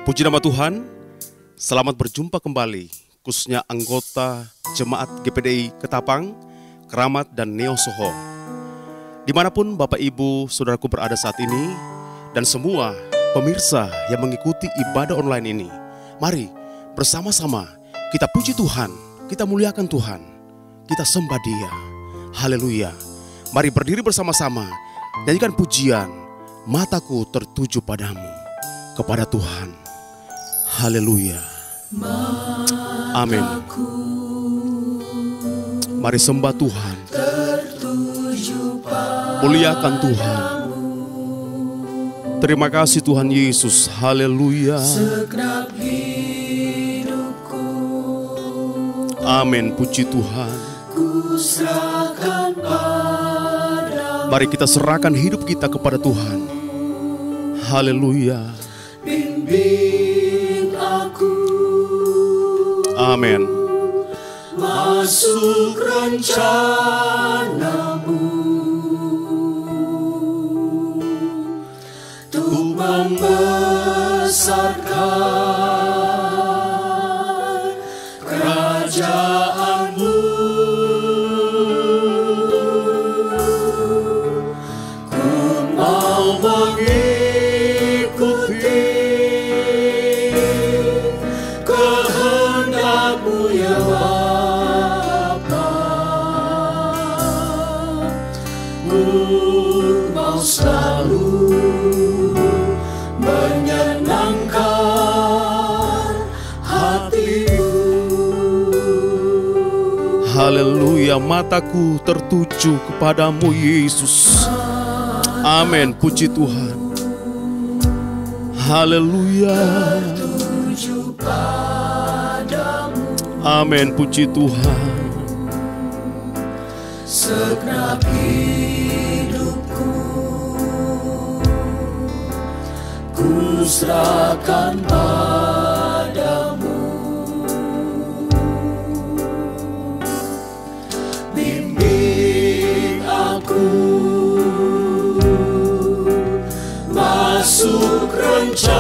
Puji nama Tuhan, selamat berjumpa kembali, khususnya anggota Jemaat GPDI Ketapang, Keramat, dan Neo Soho. Dimanapun Bapak Ibu Saudaraku berada saat ini, dan semua pemirsa yang mengikuti ibadah online ini, mari bersama-sama kita puji Tuhan, kita muliakan Tuhan, kita sembah Dia. Haleluya. Mari berdiri bersama-sama, nyanyikan pujian, mataku tertuju padamu, kepada Tuhan. Haleluya. Amin. Mari sembah Tuhan, muliakan Tuhan. Terima kasih Tuhan Yesus. Haleluya. Amin. Puji Tuhan. Mari kita serahkan hidup kita kepada Tuhan. Haleluya. Bimbing aku, amin, masuk rencanamu, untuk membesarkan kerajaanmu. Ku mau selalu menyenangkan hatimu. Haleluya, mataku tertuju kepadamu Yesus. Amin, puji Tuhan. Haleluya. Tertuju padamu. Amin, puji Tuhan. Segenap ku serahkan padamu. Bimbing aku masuk rencanamu,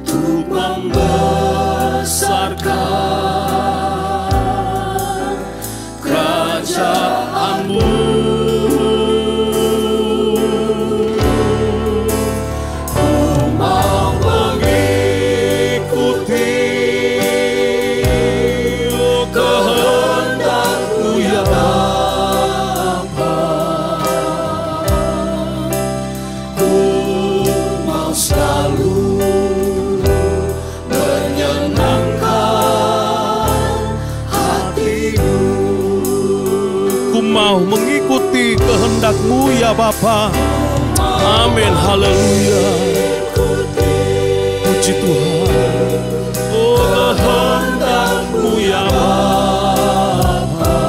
untuk membesarkan kerajaanmu. Mengikuti kehendak-Mu ya Bapa. Amin. Haleluya. Puji Tuhan. Oh, kehendak-Mu ya Bapa.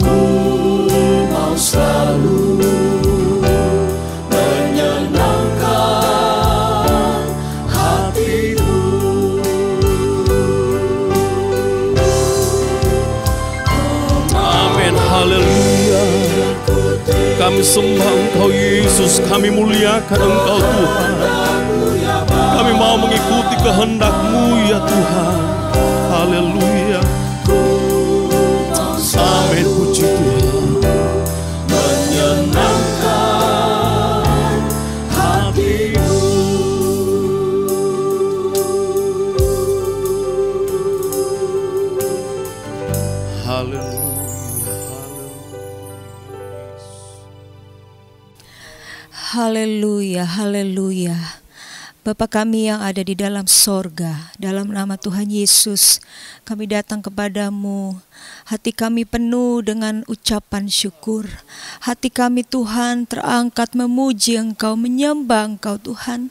Ku mau selalu menyenangkan hatimu. Haleluya. Kami sembah Engkau Yesus, kami muliakan Engkau Tuhan. Kami mau mengikuti kehendak-Mu ya Tuhan. Haleluya. Amin, puji Tuhan. Menyenangkan hatimu. Haleluya. Haleluya, haleluya. Bapa kami yang ada di dalam sorga, dalam nama Tuhan Yesus, kami datang kepadamu. Hati kami penuh dengan ucapan syukur. Hati kami Tuhan terangkat memuji Engkau, menyembah Engkau Tuhan.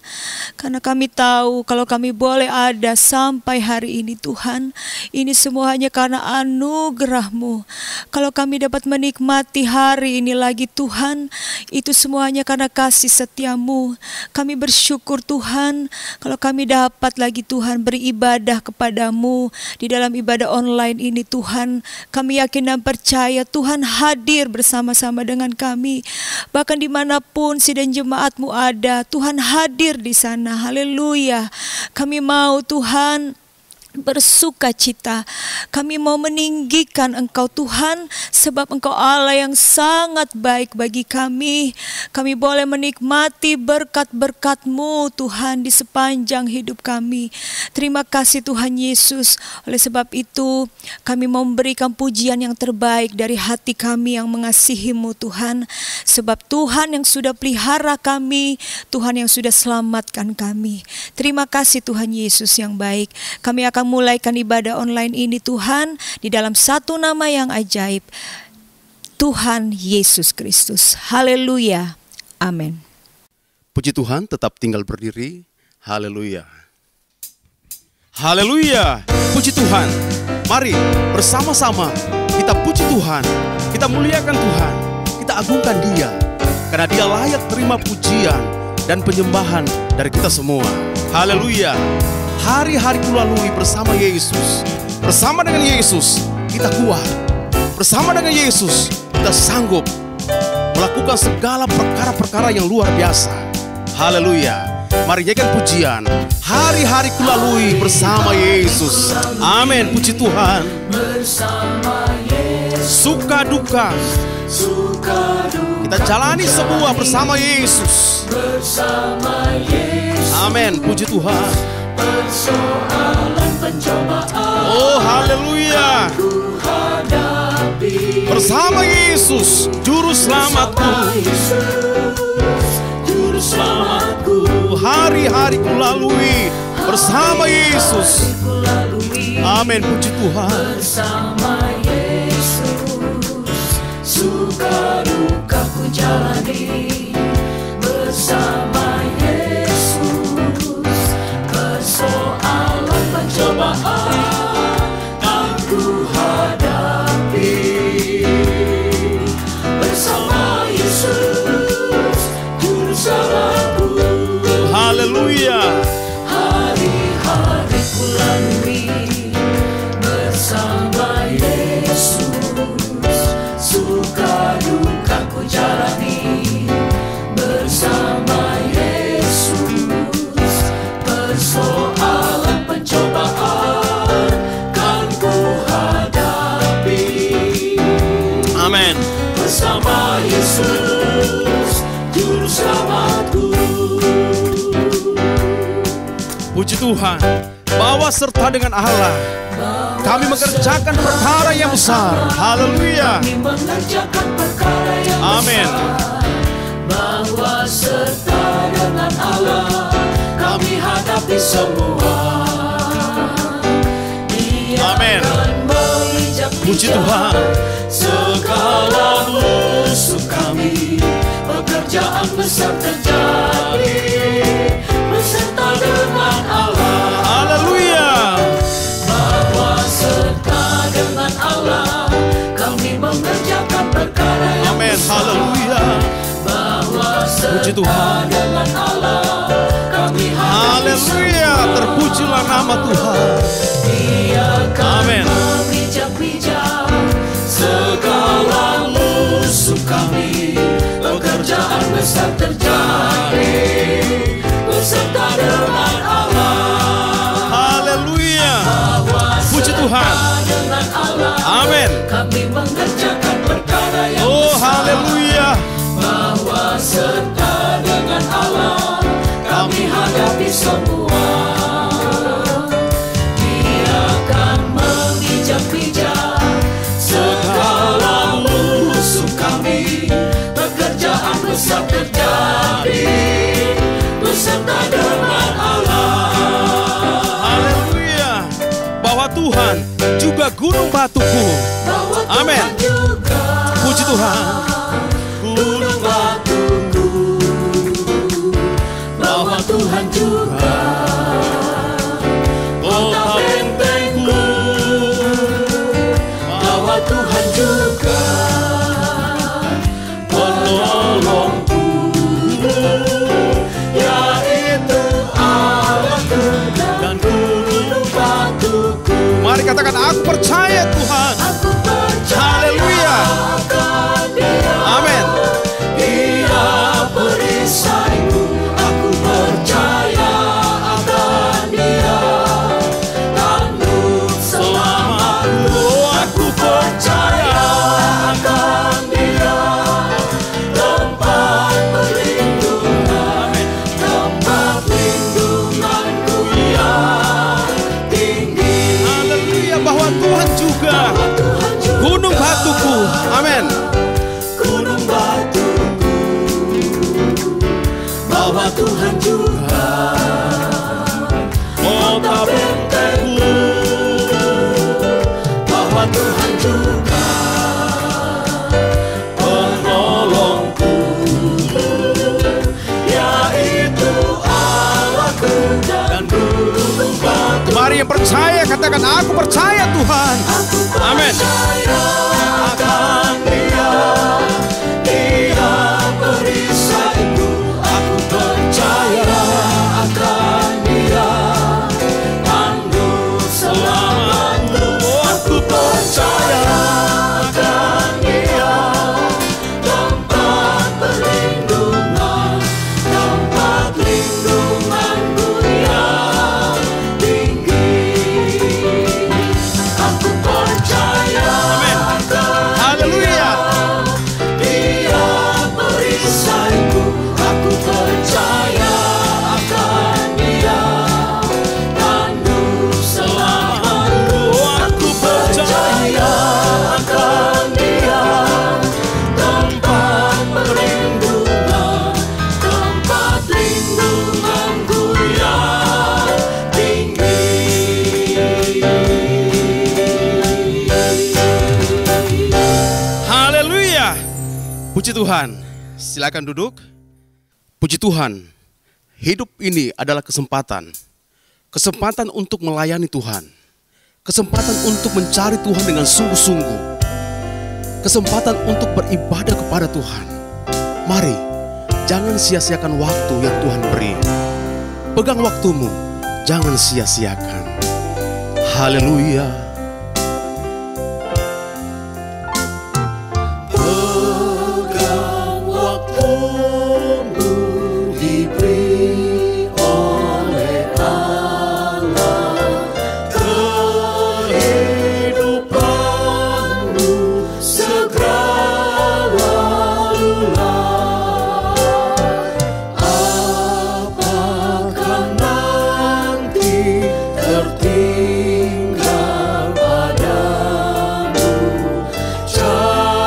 Karena kami tahu kalau kami boleh ada sampai hari ini Tuhan, ini semua hanya karena anugerah-Mu. Kalau kami dapat menikmati hari ini lagi Tuhan, itu semuanya karena kasih setia-Mu. Kami bersyukur Tuhan Tuhan, kalau kami dapat lagi Tuhan beribadah kepadamu di dalam ibadah online ini Tuhan, kami yakin dan percaya Tuhan hadir bersama-sama dengan kami. Bahkan dimanapun sidang jemaat-Mu ada, Tuhan hadir di sana. Haleluya. Kami mau Tuhan bersuka cita. Kami mau meninggikan Engkau Tuhan, sebab Engkau Allah yang sangat baik bagi kami. Kami boleh menikmati berkat-berkat-Mu Tuhan di sepanjang hidup kami. Terima kasih Tuhan Yesus. Oleh sebab itu kami mau memberikan pujian yang terbaik dari hati kami yang mengasihi-Mu Tuhan. Sebab Tuhan yang sudah pelihara kami, Tuhan yang sudah selamatkan kami. Terima kasih Tuhan Yesus yang baik. Kami akan mulaikan ibadah online ini Tuhan di dalam satu nama yang ajaib, Tuhan Yesus Kristus. Haleluya. Amin. Puji Tuhan, tetap tinggal berdiri. Haleluya. Haleluya. Puji Tuhan. Mari bersama-sama kita puji Tuhan, kita muliakan Tuhan, kita agungkan Dia, karena Dia layak terima pujian dan penyembahan dari kita semua. Haleluya. Hari-hari kulalui bersama Yesus. Bersama dengan Yesus kita kuat. Bersama dengan Yesus kita sanggup melakukan segala perkara-perkara yang luar biasa. Haleluya. Mari nyanyikan pujian. Hari-hari kulalui bersama Yesus. Amin. Puji Tuhan. Bersama Yesus. Suka duka kita jalani semua bersama Yesus. Bersama Yesus. Amin. Puji Tuhan. Persoalan pencobaan, Oh haleluya. ku hadapi. Bersama Yesus Juru Selamatku. Yesus, Juru Selamatku. Hari-hari kulalui bersama Yesus. Ku lalui Amin. Puji Tuhan. bersama Yesus. Suka duka ku jalani bersama Yesus. Persoalan pencobaan kan ku hadapi bersama Yesus Juru Selamatku. Haleluya. Hari-hari ku lalui bersama Yesus. Suka duka ku jalani bersama Yesus. Persoalan pencobaan kan ku hadapi Amin. bersama Yesus Juru Selamatku. Puji Tuhan. Bahwa serta dengan Allah kami mengerjakan perkara yang besar. Haleluya. Kami mengerjakan perkara yang Amin. besar. Bahwa serta dengan Allah kami hadapi semua. Dia Amin. akan menginjak-injak Puji Tuhan. segala musuh kami. Pekerjaan besar terjadi beserta dengan Allah. Haleluya. Bahwa serta dengan Allah kami mengerjakan perkara yang Amin. besar. Haleluya. Bahwa Puji serta Tuhan. dengan Allah kami hadapi Haleluya. Terpujilah nama Tuhan. Dia akan Amin. memijak-mijak segala musuh kami. Pekerjaan besar terjadi beserta dengan Allah. Haleluya. Bahwa Puji serta Tuhan. dengan Allah Amin. kami mengerjakan perkara yang Oh besar. haleluya. Bahwa serta dengan Allah kami hadapi semua. Dia akan memijak-mijak segala musuh kami. Pekerjaan besar terjadi beserta dengan Allah. Haleluya. Bahwa Tuhan juga gunung batuku. Bahwa Amin. Tuhan juga Puji Tuhan. gunung batuku. Bahwa Tuhan juga kota bentengku. Bahwa Tuhan juga penolongku, yaitu katakan aku percaya Tuhan. Aku percaya Haleluya. akan Dia. Amin. Dia perisaiku. Aku percaya akan Dia. Tanduk selamatku. Aku percaya akan Dia. Tempat perlindungan, tempat lindunganku yang tinggi. Haleluya, bahwa Tuhan juga Tuhan juga gunung batuku. Amin. gunung batuku, bahwa Tuhan juga kota bentengku, bahwa Tuhan juga penolongku, yaitu Allahku dan gunung batu. Mari yang percaya katakan aku percaya Tuhan. Amin. Akan Dia, Dia perisaiku. Aku percaya akan Dia. Tanduk selamatku. Aku percaya akan Dia. Tempat perlindungan, tempat lindunganku yang tinggi. Aku percaya akan Haleluya. Dia perisaiku. Aku percaya akan Dia. Tanduk selamatku. Aku percaya akan Dia. Tempat perlindungan, tempat lindunganku yang tinggi. Haleluya. Puji Tuhan. Silakan duduk. Puji Tuhan. Hidup ini adalah kesempatan. Kesempatan untuk melayani Tuhan. Kesempatan untuk mencari Tuhan dengan sungguh-sungguh. Kesempatan untuk beribadah kepada Tuhan. Mari, jangan sia-siakan waktu yang Tuhan beri. Pegang waktumu, jangan sia-siakan. Haleluya. Pegang waktumu diberi oleh Allah. Kehidupanmu segera lalulah. Apakah nanti tertinggal padamu?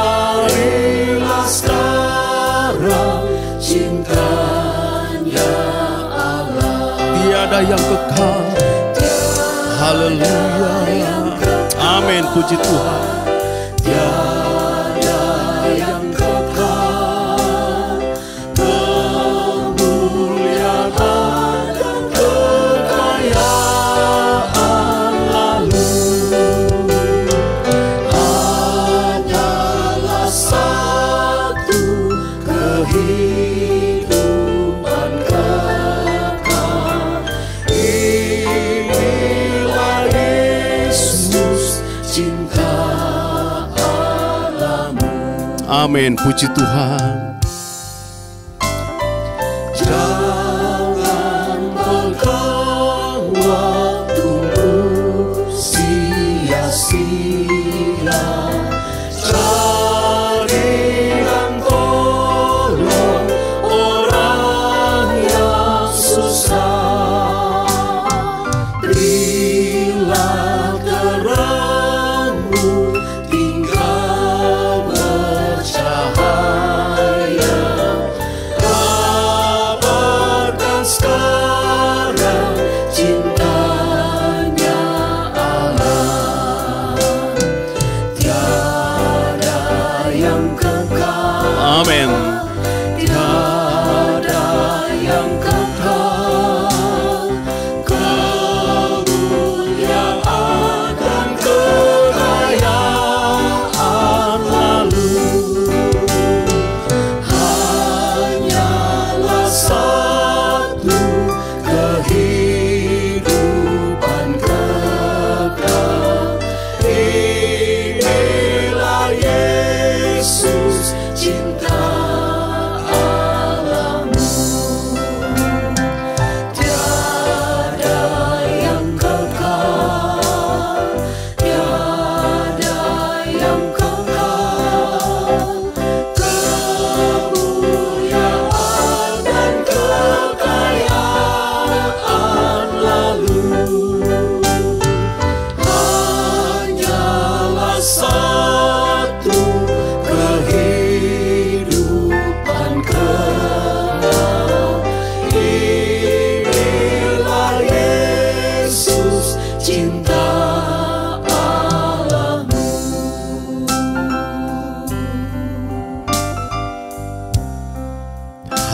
Carilah sekarang cintanya Allah. Tiada yang kekal. Haleluya. Amin. Puji Tuhan. Tiada yang kekal, kemuliaan dan kekayaan lalu. Hanyalah satu kehidupan kekal. Inilah Yesus, cinta Allahmu. Amin. Puji Tuhan. Jangan pegang waktumu sia-sia. Cari dan tolong orang yang susah. Berilah terangmu, tinggal bercahaya.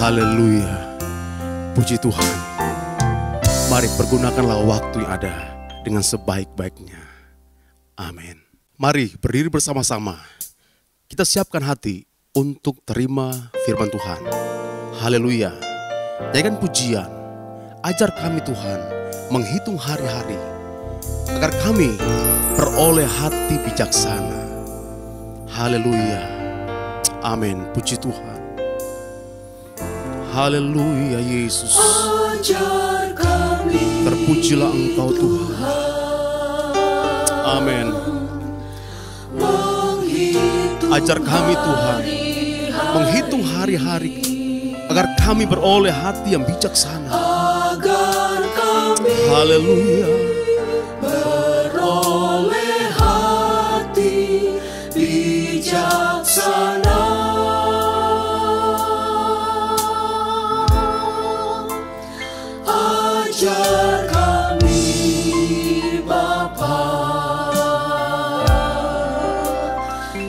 Haleluya. Puji Tuhan. Mari pergunakanlah waktu yang ada dengan sebaik-baiknya. Amin. Mari berdiri bersama-sama. Kita siapkan hati untuk terima firman Tuhan. Haleluya. Nyanyikan pujian. Ajar kami Tuhan menghitung hari-hari, agar kami beroleh hati bijaksana. Haleluya. Amin. Puji Tuhan. Haleluya Yesus. Ajar kami Terpujilah Engkau Tuhan. Amin. Ajar kami Tuhan menghitung hari-hari, agar kami beroleh hati yang bijaksana. agar kami Haleluya. beroleh hati bijaksana. Ajar kami Bapa,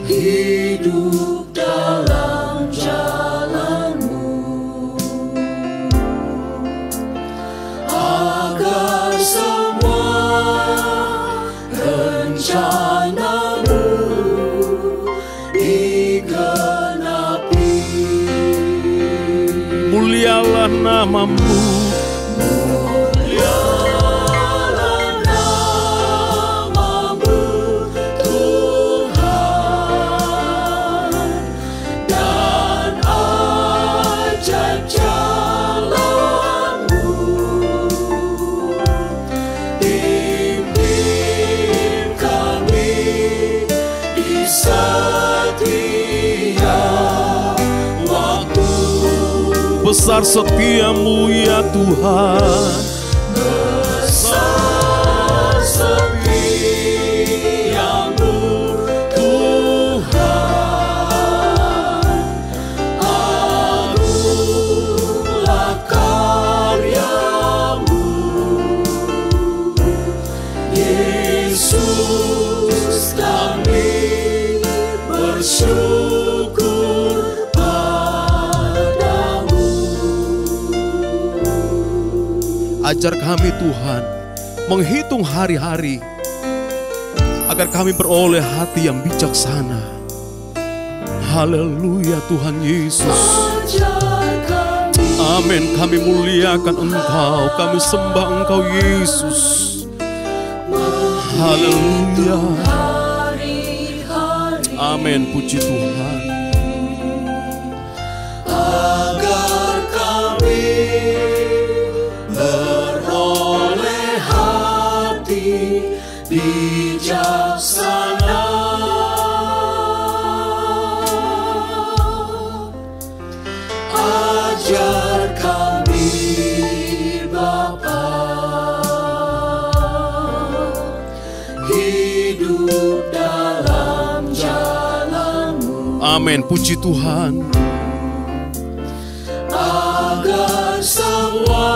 hidup dalam jalan-Mu, agar semua rencana-Mu digenapi. Mulialah nama-Mu. Mulialah nama-Mu Tuhan, dan ajaib jalan-Mu. Pimpin kami di setiap waktu. Besar setiamu ya Tuhan. Besar setiamu Tuhan, agunglah karya-Mu. Yesus, kami bersyukur padamu. Ajar kami Tuhan menghitung hari-hari, agar kami beroleh hati yang bijaksana. Haleluya Tuhan Yesus. Ajar kami Amin. Kami muliakan Engkau, kami sembah Engkau Yesus. Haleluya. hari-hari, Amin. Puji Tuhan. agar kami beroleh hati bijaksana. Ajar kami Bapa, hidup dalam jalan-Mu, Amin. Puji Tuhan. agar semua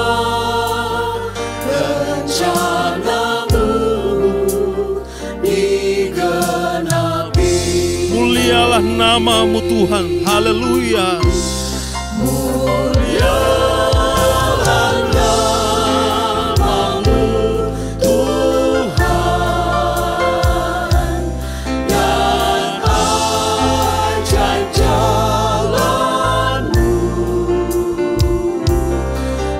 rencana-Mu digenapi. Mulialah nama-Mu Tuhan. Haleluya. Mulialah nama-Mu Tuhan, dan ajaib jalan-Mu.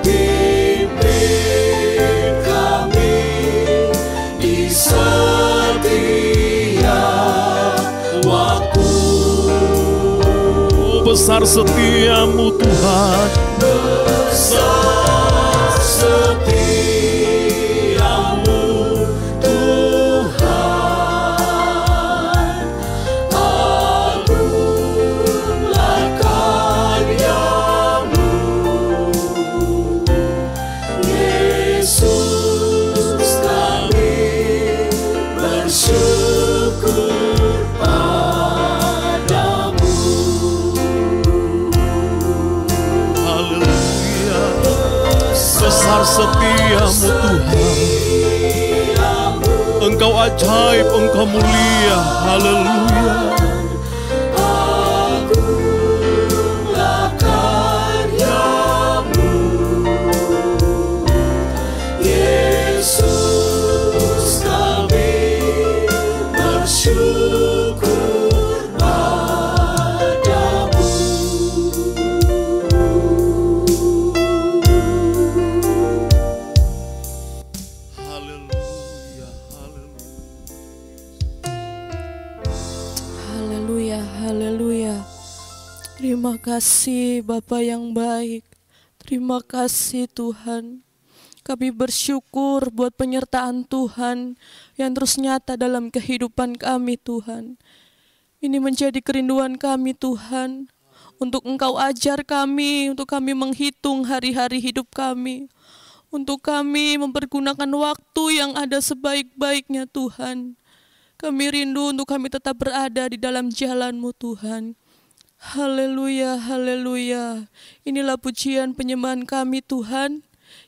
Pimpin kami di setiap waktu. Besar setiamu Tuhan. Besar setiamu Tuhan, agunglah karya-Mu. Yesus, kami bersyukur padamu. Haleluya. Besar setiamu Tuhan. Engkau ajaib, Engkau mulia. Haleluya. Agunglah karya Terima kasih Bapa yang baik. Terima kasih Tuhan. Kami bersyukur buat penyertaan Tuhan yang terus nyata dalam kehidupan kami Tuhan. Ini menjadi kerinduan kami Tuhan. Untuk Engkau ajar kami, untuk kami menghitung hari-hari hidup kami. Untuk kami mempergunakan waktu yang ada sebaik-baiknya Tuhan. Kami rindu untuk kami tetap berada di dalam jalan-Mu Tuhan. Haleluya, haleluya. Inilah pujian penyembahan kami Tuhan.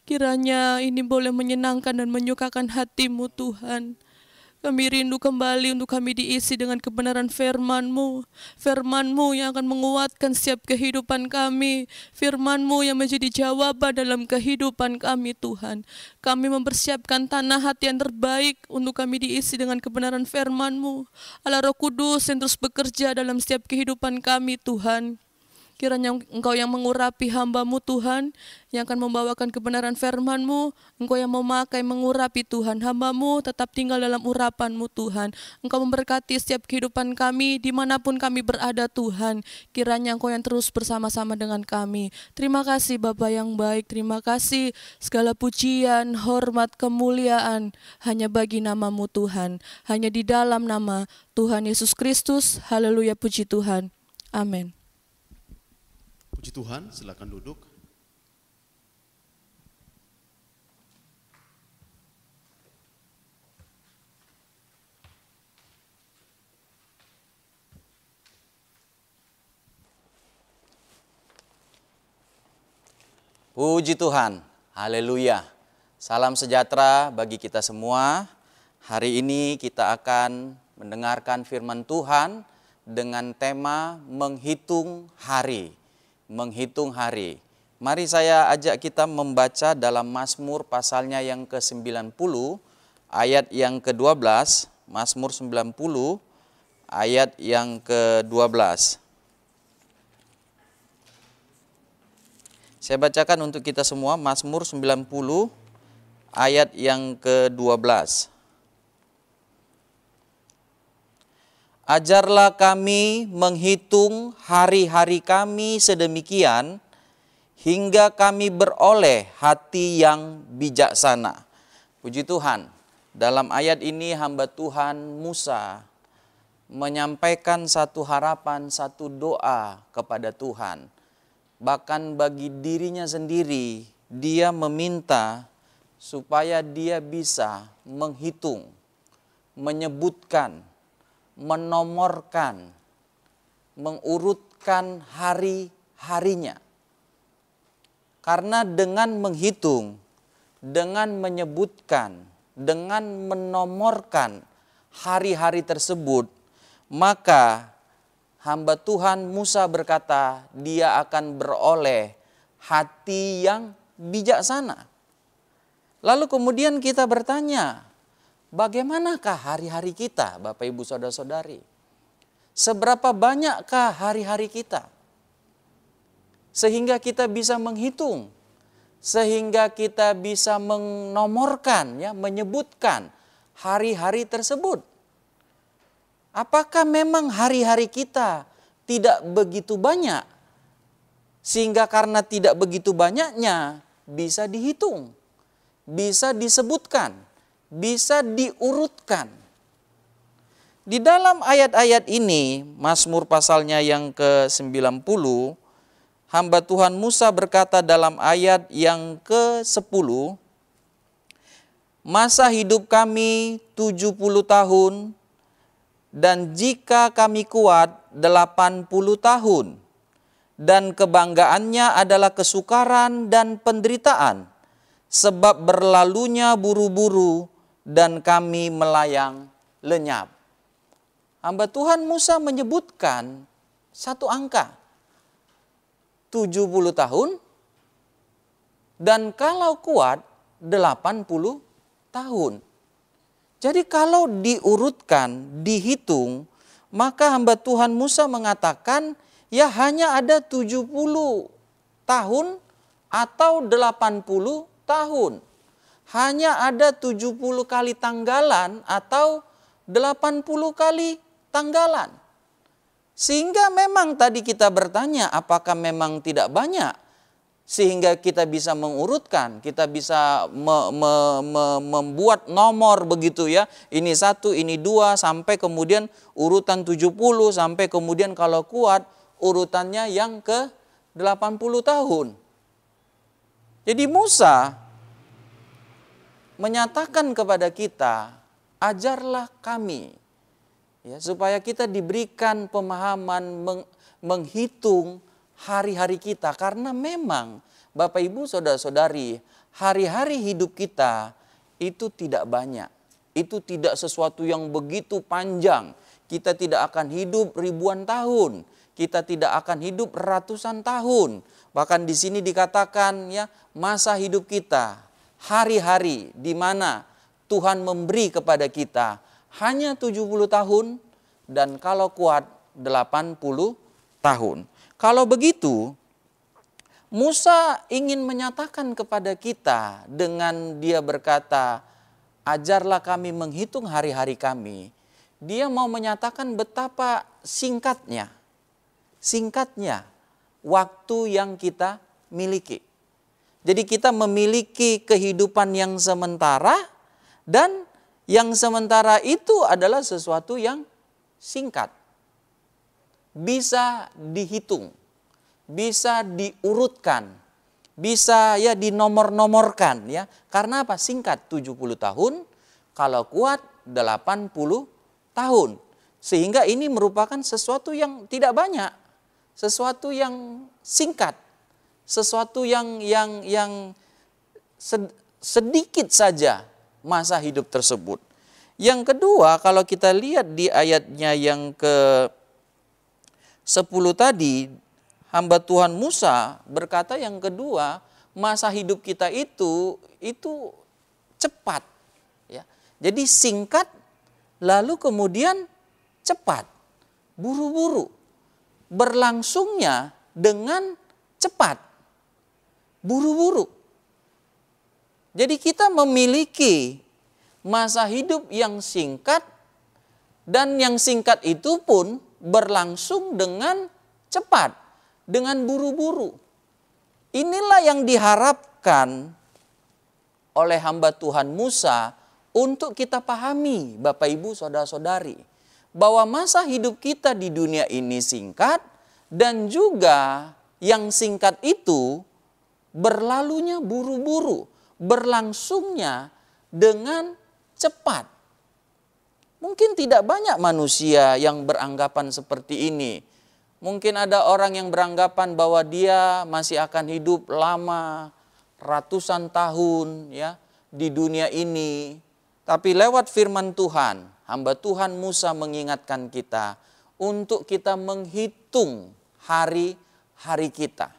Kiranya ini boleh menyenangkan dan menyukakan hati-Mu Tuhan. Kami rindu kembali untuk kami diisi dengan kebenaran firman-Mu. Firman-Mu yang akan menguatkan setiap kehidupan kami. Firman-Mu yang menjadi jawaban dalam kehidupan kami Tuhan. Kami mempersiapkan tanah hati yang terbaik untuk kami diisi dengan kebenaran firman-Mu. Allah Roh Kudus yang terus bekerja dalam setiap kehidupan kami Tuhan. Kiranya Engkau yang mengurapi hamba-Mu Tuhan, yang akan membawakan kebenaran firman-Mu. Engkau yang memakai mengurapi Tuhan. Hamba-Mu tetap tinggal dalam urapan-Mu Tuhan. Engkau memberkati setiap kehidupan kami, dimanapun kami berada Tuhan. Kiranya Engkau yang terus bersama-sama dengan kami. Terima kasih Bapa yang baik, terima kasih segala pujian, hormat, kemuliaan hanya bagi nama-Mu Tuhan. Hanya di dalam nama Tuhan Yesus Kristus. Haleluya, puji Tuhan. Amin. Puji Tuhan, silakan duduk. Puji Tuhan, haleluya. Salam sejahtera bagi kita semua. Hari ini kita akan mendengarkan firman Tuhan dengan tema menghitung hari. Menghitung hari. Mari saya ajak kita membaca dalam Mazmur pasalnya yang ke-90, ayat yang ke-12. Mazmur 90, ayat yang ke-12. Saya bacakan untuk kita semua, Mazmur 90, ayat yang ke-12. Ajarlah kami menghitung hari-hari kami sedemikian, hingga kami beroleh hati yang bijaksana. Puji Tuhan, dalam ayat ini hamba Tuhan Musa menyampaikan satu harapan, satu doa kepada Tuhan. Bahkan bagi dirinya sendiri, dia meminta supaya dia bisa menghitung, menyebutkan, menomorkan, mengurutkan hari-harinya. Karena dengan menghitung, dengan menyebutkan, dengan menomorkan hari-hari tersebut, maka hamba Tuhan Musa berkata, dia akan beroleh hati yang bijaksana. Lalu kemudian kita bertanya, bagaimanakah hari-hari kita, Bapak Ibu Saudara-saudari? Seberapa banyakkah hari-hari kita? Sehingga kita bisa menghitung, sehingga kita bisa menomorkan, ya, menyebutkan hari-hari tersebut. Apakah memang hari-hari kita tidak begitu banyak? Sehingga karena tidak begitu banyaknya bisa dihitung, bisa disebutkan, bisa diurutkan. Di dalam ayat-ayat ini, Mazmur pasalnya yang ke-90, hamba Tuhan Musa berkata dalam ayat yang ke-10, masa hidup kami 70 tahun, dan jika kami kuat 80 tahun, dan kebanggaannya adalah kesukaran dan penderitaan, sebab berlalunya buru-buru dan kami melayang lenyap. Hamba Tuhan Musa menyebutkan satu angka, 70 tahun, dan kalau kuat 80 tahun. Jadi kalau diurutkan, dihitung, maka hamba Tuhan Musa mengatakan, ya hanya ada 70 tahun atau 80 tahun. Hanya ada 70 kali tanggalan atau 80 kali tanggalan. Sehingga memang tadi kita bertanya, apakah memang tidak banyak? Sehingga kita bisa mengurutkan, kita bisa membuat nomor begitu ya. Ini 1, ini 2, sampai kemudian urutan 70, sampai kemudian kalau kuat urutannya yang ke 80 tahun. Jadi Musa menyatakan kepada kita, ajarlah kami, ya, supaya kita diberikan pemahaman menghitung hari-hari kita. Karena memang Bapak Ibu Saudara-saudari, hari-hari hidup kita itu tidak banyak. Itu tidak sesuatu yang begitu panjang. Kita tidak akan hidup ribuan tahun. Kita tidak akan hidup ratusan tahun. Bahkan di sini dikatakan ya, masa hidup kita, hari-hari di mana Tuhan memberi kepada kita hanya 70 tahun dan kalau kuat 80 tahun. Kalau begitu, Musa ingin menyatakan kepada kita dengan dia berkata, ajarlah kami menghitung hari-hari kami. Dia mau menyatakan betapa singkatnya waktu yang kita miliki. Jadi kita memiliki kehidupan yang sementara dan yang sementara itu adalah sesuatu yang singkat. Bisa dihitung, bisa diurutkan, bisa ya dinomor-nomorkan ya. Karena apa? Singkat 70 tahun, kalau kuat 80 tahun. Sehingga ini merupakan sesuatu yang tidak banyak, sesuatu yang singkat, sesuatu yang sedikit saja masa hidup tersebut. Yang kedua, kalau kita lihat di ayatnya yang ke-10 tadi, hamba Tuhan Musa berkata yang kedua, masa hidup kita itu cepat. Ya. Jadi singkat, lalu kemudian cepat, buru-buru, berlangsungnya dengan cepat, buru-buru. Jadi kita memiliki masa hidup yang singkat dan yang singkat itu pun berlangsung dengan cepat, dengan buru-buru. Inilah yang diharapkan oleh hamba Tuhan Musa untuk kita pahami, Bapak Ibu Saudara-saudari, bahwa masa hidup kita di dunia ini singkat dan juga yang singkat itu berlalunya buru-buru, berlangsungnya dengan cepat. Mungkin tidak banyak manusia yang beranggapan seperti ini. Mungkin ada orang yang beranggapan bahwa dia masih akan hidup lama, ratusan tahun ya di dunia ini. Tapi lewat firman Tuhan, hamba Tuhan Musa mengingatkan kita untuk kita menghitung hari-hari kita.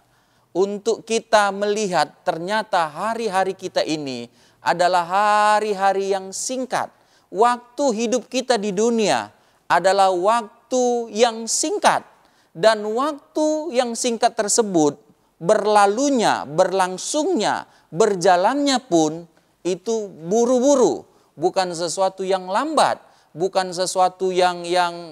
Untuk kita melihat ternyata hari-hari kita ini adalah hari-hari yang singkat. Waktu hidup kita di dunia adalah waktu yang singkat. Dan waktu yang singkat tersebut berlalunya, berlangsungnya, berjalannya pun itu buru-buru. Bukan sesuatu yang lambat, bukan sesuatu yang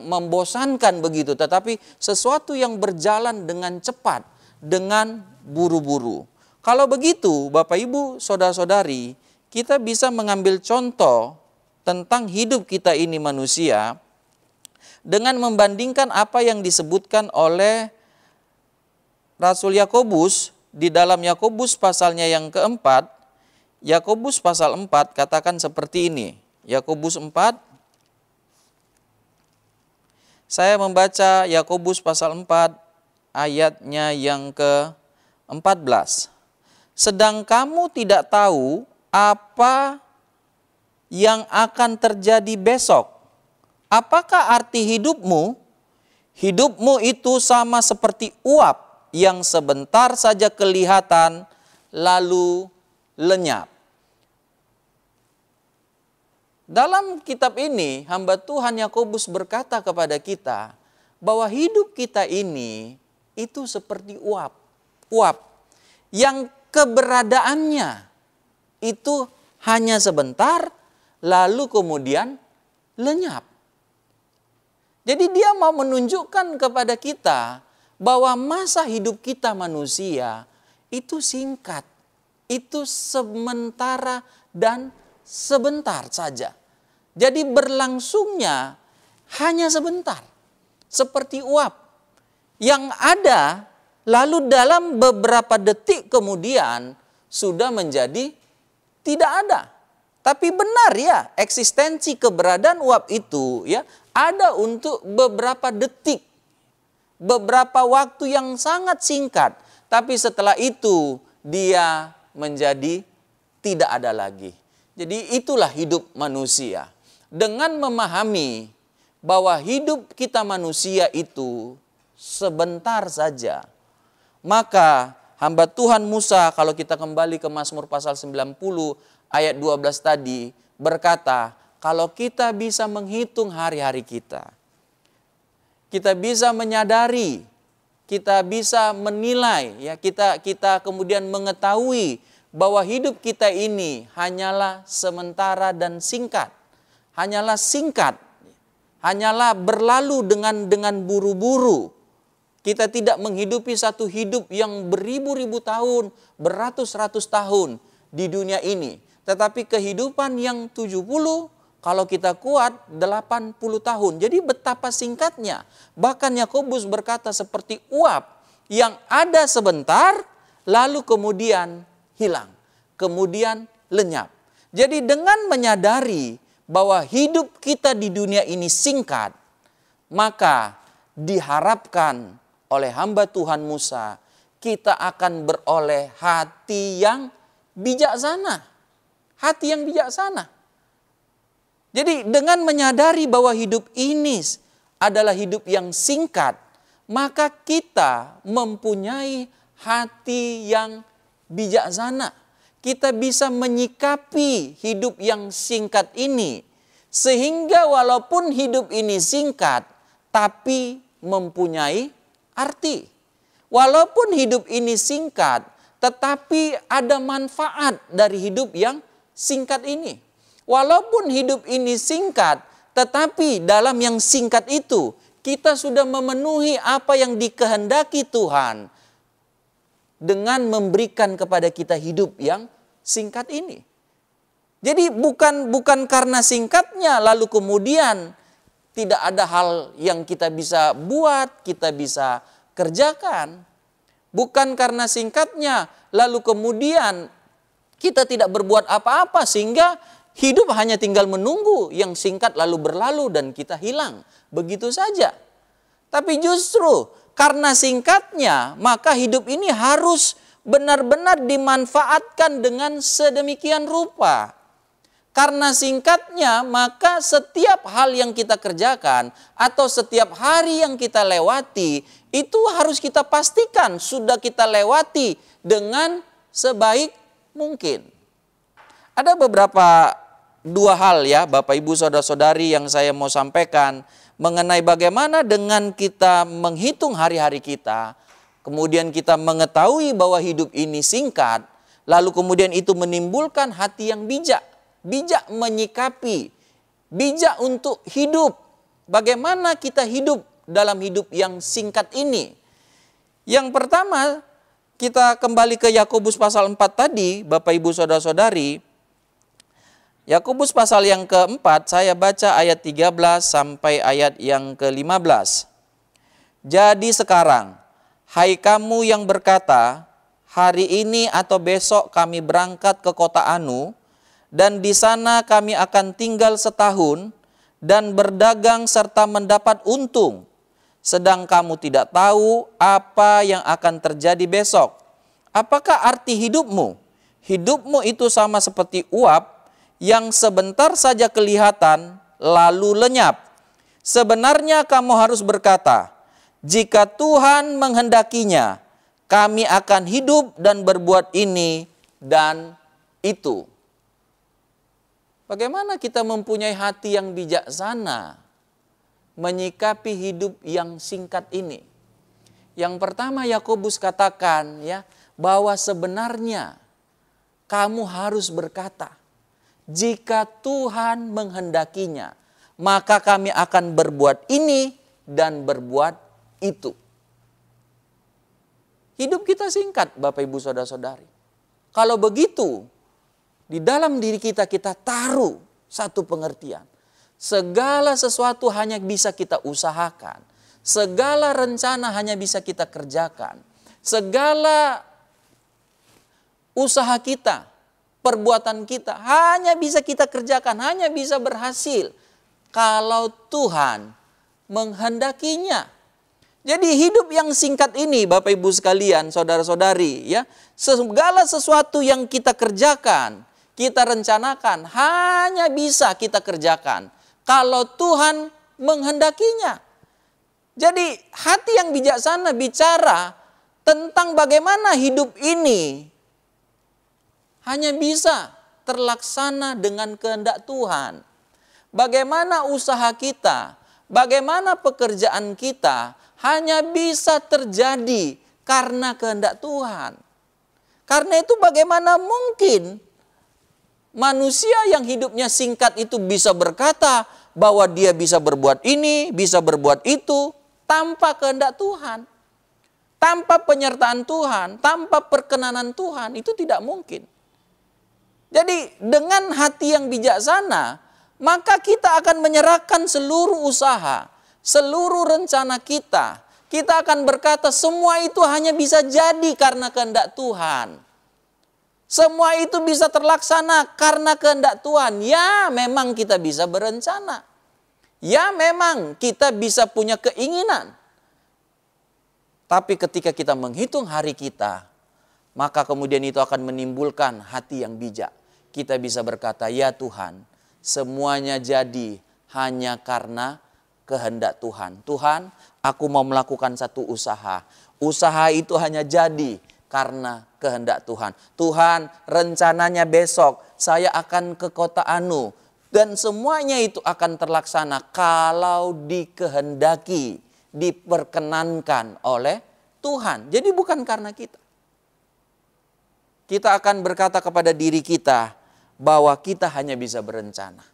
membosankan begitu. Tetapi sesuatu yang berjalan dengan cepat, dengan buru-buru. Kalau begitu Bapak Ibu Saudara-saudari, kita bisa mengambil contoh tentang hidup kita ini manusia dengan membandingkan apa yang disebutkan oleh Rasul Yakobus di dalam Yakobus pasalnya yang keempat. Yakobus pasal 4 katakan seperti ini. Yakobus 4. Saya membaca Yakobus pasal 4 ayatnya yang ke-14. Sedang kamu tidak tahu apa yang akan terjadi besok. Apakah arti hidupmu? Hidupmu itu sama seperti uap yang sebentar saja kelihatan lalu lenyap. Dalam kitab ini, hamba Tuhan Yakobus berkata kepada kita bahwa hidup kita ini itu seperti uap. Uap yang keberadaannya itu hanya sebentar, lalu kemudian lenyap. Jadi dia mau menunjukkan kepada kita bahwa masa hidup kita manusia itu singkat, itu sementara dan sebentar saja. Jadi berlangsungnya hanya sebentar, seperti uap yang ada lalu dalam beberapa detik kemudian sudah menjadi tidak ada. Tapi benar ya, eksistensi keberadaan uap itu ya ada untuk beberapa detik, beberapa waktu yang sangat singkat. Tapi setelah itu dia menjadi tidak ada lagi. Jadi itulah hidup manusia. Dengan memahami bahwa hidup kita manusia itu sebentar saja, maka hamba Tuhan Musa, kalau kita kembali ke Mazmur pasal 90 ayat 12 tadi, berkata, kalau kita bisa menghitung hari-hari kita bisa menyadari, kita bisa menilai, ya kita kemudian mengetahui bahwa hidup kita ini hanyalah sementara dan singkat. Hanyalah singkat, hanyalah berlalu dengan buru-buru. Kita tidak menghidupi satu hidup yang beribu-ribu tahun, beratus-ratus tahun di dunia ini. Tetapi kehidupan yang 70, kalau kita kuat 80 tahun. Jadi betapa singkatnya. Bahkan Yakobus berkata seperti uap yang ada sebentar, lalu kemudian hilang, kemudian lenyap. Jadi dengan menyadari bahwa hidup kita di dunia ini singkat, maka diharapkan oleh hamba Tuhan Musa, kita akan beroleh hati yang bijaksana. Hati yang bijaksana. Jadi dengan menyadari bahwa hidup ini adalah hidup yang singkat, maka kita mempunyai hati yang bijaksana. Kita bisa menyikapi hidup yang singkat ini, sehingga walaupun hidup ini singkat, tapi mempunyai arti. Walaupun hidup ini singkat, tetapi ada manfaat dari hidup yang singkat ini. Walaupun hidup ini singkat, tetapi dalam yang singkat itu, kita sudah memenuhi apa yang dikehendaki Tuhan dengan memberikan kepada kita hidup yang singkat ini. Jadi bukan karena singkatnya lalu kemudian tidak ada hal yang kita bisa buat, kita bisa kerjakan. Bukan karena singkatnya lalu kemudian kita tidak berbuat apa-apa sehingga hidup hanya tinggal menunggu yang singkat lalu berlalu dan kita hilang. Begitu saja. Tapi justru karena singkatnya, maka hidup ini harus benar-benar dimanfaatkan dengan sedemikian rupa. Karena singkatnya, maka setiap hal yang kita kerjakan atau setiap hari yang kita lewati, itu harus kita pastikan sudah kita lewati dengan sebaik mungkin. Ada beberapa dua hal ya Bapak Ibu Saudara-saudari yang saya mau sampaikan mengenai bagaimana dengan kita menghitung hari-hari kita, kemudian kita mengetahui bahwa hidup ini singkat, lalu kemudian itu menimbulkan hati yang bijak, bijak menyikapi, bijak untuk hidup. Bagaimana kita hidup dalam hidup yang singkat ini? Yang pertama, kita kembali ke Yakobus pasal 4 tadi, Bapak Ibu Saudara-saudari. Yakobus pasal yang keempat, saya baca ayat 13 sampai ayat yang ke-15. Jadi sekarang, hai kamu yang berkata, hari ini atau besok kami berangkat ke kota Anu, dan di sana kami akan tinggal setahun, dan berdagang serta mendapat untung. Sedang kamu tidak tahu apa yang akan terjadi besok. Apakah arti hidupmu? Hidupmu itu sama seperti uap, yang sebentar saja kelihatan lalu lenyap. Sebenarnya kamu harus berkata, jika Tuhan menghendakinya, kami akan hidup dan berbuat ini dan itu. Bagaimana kita mempunyai hati yang bijaksana menyikapi hidup yang singkat ini? Yang pertama Yakobus katakan ya, bahwa sebenarnya kamu harus berkata, jika Tuhan menghendakinya, maka kami akan berbuat ini dan berbuat itu. Hidup kita singkat, Bapak Ibu Saudara-saudari. Kalau begitu, di dalam diri kita taruh satu pengertian. Segala sesuatu hanya bisa kita usahakan. Segala rencana hanya bisa kita kerjakan. Segala usaha kita, perbuatan kita hanya bisa kita kerjakan, hanya bisa berhasil kalau Tuhan menghendakinya. Jadi hidup yang singkat ini, Bapak Ibu sekalian, saudara-saudari, ya, segala sesuatu yang kita kerjakan, kita rencanakan, hanya bisa kita kerjakan kalau Tuhan menghendakinya. Jadi hati yang bijaksana bicara tentang bagaimana hidup ini hanya bisa terlaksana dengan kehendak Tuhan. Bagaimana usaha kita, bagaimana pekerjaan kita hanya bisa terjadi karena kehendak Tuhan. Karena itu bagaimana mungkin manusia yang hidupnya singkat itu bisa berkata bahwa dia bisa berbuat ini, bisa berbuat itu tanpa kehendak Tuhan. Tanpa penyertaan Tuhan, tanpa perkenanan Tuhan, itu tidak mungkin. Jadi dengan hati yang bijaksana, maka kita akan menyerahkan seluruh usaha, seluruh rencana kita. Kita akan berkata semua itu hanya bisa jadi karena kehendak Tuhan. Semua itu bisa terlaksana karena kehendak Tuhan. Ya memang kita bisa berencana. Ya memang kita bisa punya keinginan. Tapi ketika kita menghitung hari kita, maka kemudian itu akan menimbulkan hati yang bijak. Kita bisa berkata, ya Tuhan, semuanya jadi hanya karena kehendak Tuhan. Tuhan, aku mau melakukan satu usaha. Usaha itu hanya jadi karena kehendak Tuhan. Tuhan, rencananya besok saya akan ke kota Anu. Dan semuanya itu akan terlaksana kalau dikehendaki, diperkenankan oleh Tuhan. Jadi bukan karena kita. Kita akan berkata kepada diri kita bahwa kita hanya bisa berencana.